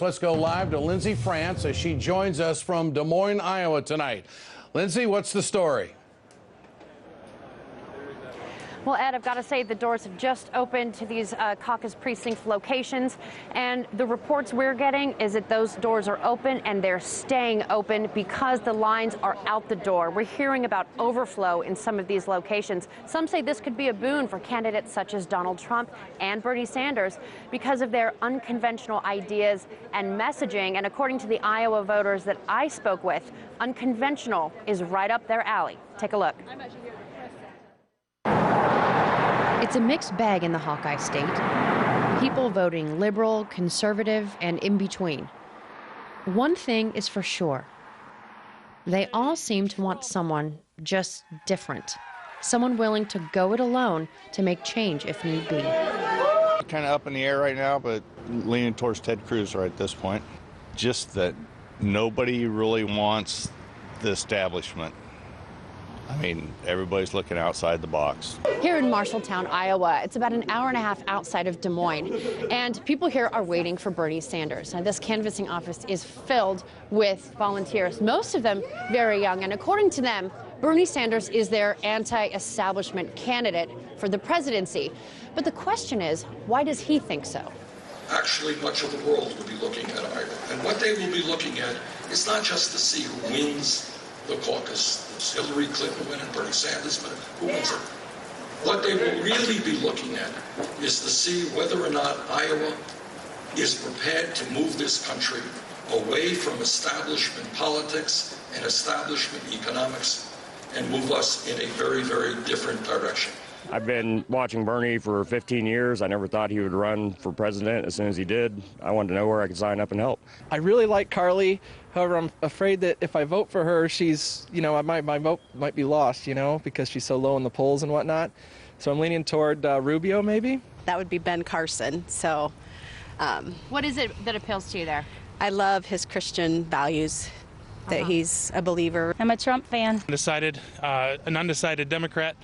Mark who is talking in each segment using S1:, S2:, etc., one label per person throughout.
S1: Let's go live to Lindsay France as she joins us from Des Moines, Iowa tonight. Lindsay, what's the story?
S2: Well, Ed, I've got to say the doors have just opened to these caucus precinct locations, and the reports we're getting is that those doors are open and they're staying open because the lines are out the door. We're hearing about overflow in some of these locations. Some say this could be a boon for candidates such as Donald Trump and Bernie Sanders because of their unconventional ideas and messaging. And according to the Iowa voters that I spoke with, unconventional is right up their alley. Take a look. It's a mixed bag in the Hawkeye state. People voting liberal, conservative, and in between. One thing is for sure. They all seem to want someone just different. Someone willing to go it alone to make change if need be.
S3: Kind of up in the air right now, but leaning towards Ted Cruz right at this point. Just that nobody really wants the establishment. I mean, everybody's looking outside the box.
S2: Here in Marshalltown, Iowa, it's about an hour and a half outside of Des Moines, and people here are waiting for Bernie Sanders. Now, this canvassing office is filled with volunteers, most of them very young, and according to them, Bernie Sanders is their anti-establishment candidate for the presidency. But the question is, why does he think so?
S4: Actually, much of the world will be looking at Iowa, and what they will be looking at is not just to see who wins the caucus. It's Hillary Clinton winning, Bernie Sanders, but who wins it? What they will really be looking at is to see whether or not Iowa is prepared to move this country away from establishment politics and establishment economics and move us in a very, very different direction.
S5: I've been watching Bernie for 15 years. I never thought he would run for president. As soon as he did, I wanted to know where I could sign up and help.
S6: I really like Carly. However, I'm afraid that if I vote for her, she's, my vote might be lost, because she's so low in the polls and whatnot. So I'm leaning toward Rubio, maybe.
S7: That would be Ben Carson. So,
S2: What is it that appeals to you there?
S7: I love his Christian values, that he's a believer.
S8: I'm a Trump fan.
S9: An undecided Democrat.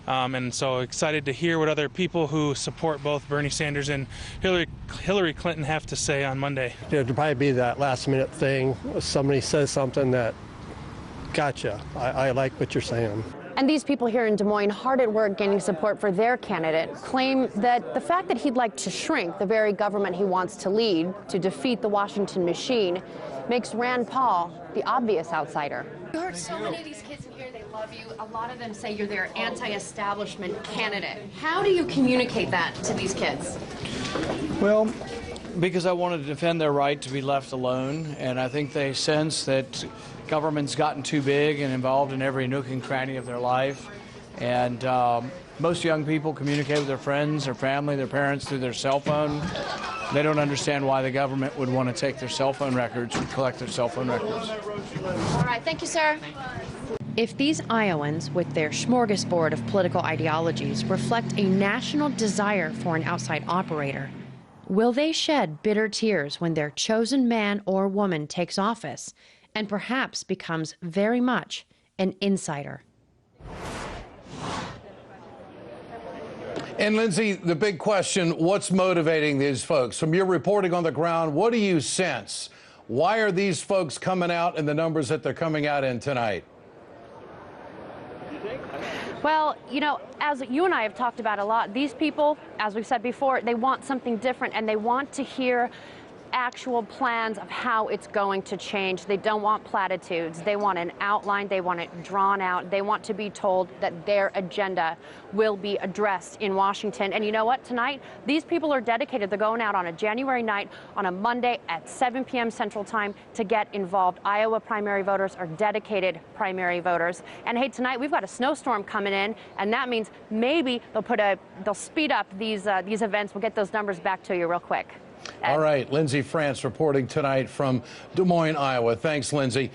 S9: And so excited to hear what other people who support both Bernie Sanders and Hillary Clinton have to say on Monday.
S10: It'll probably be that last minute thing. Somebody says something that, gotcha, I like what you're saying.
S2: And these people here in Des Moines, hard at work gaining support for their candidate, claim that the fact that he'd like to shrink the very government he wants to lead to defeat the Washington machine makes Rand Paul the obvious outsider. You heard so many of these kids in here, they love you. A lot of them say you're their anti-establishment candidate. How do you communicate that to these kids?
S11: Well, because I want to defend their right to be left alone, and I think they sense that government's gotten too big and involved in every nook and cranny of their life. And most young people communicate with their friends, their family, their parents through their cell phone. They don't understand why the government would want to take their cell phone records or collect their cell phone records.
S2: All right, thank you, sir. If these Iowans, with their smorgasbord of political ideologies, reflect a national desire for an outside operator, will they shed bitter tears when their chosen man or woman takes office and perhaps becomes very much an insider?
S1: And Lindsay, the big question, what's motivating these folks? From your reporting on the ground, what do you sense? Why are these folks coming out in the numbers that they're coming out in tonight?
S2: Well, as you and I have talked about a lot, these people, as we've said before, they want something different, and they want to hear actual plans of how it's going to change. They don't want platitudes. They want an outline. They want it drawn out. They want to be told that their agenda will be addressed in Washington. And you know what? Tonight, these people are dedicated. They're going out on a January night, on a Monday at 7 p.m. Central Time to get involved. Iowa primary voters are dedicated primary voters. And hey, tonight we've got a snowstorm coming in, and that means maybe they'll speed up these events. We'll get those numbers back to you real quick.
S1: All right, Lindsay France reporting tonight from Des Moines, Iowa. Thanks, Lindsay.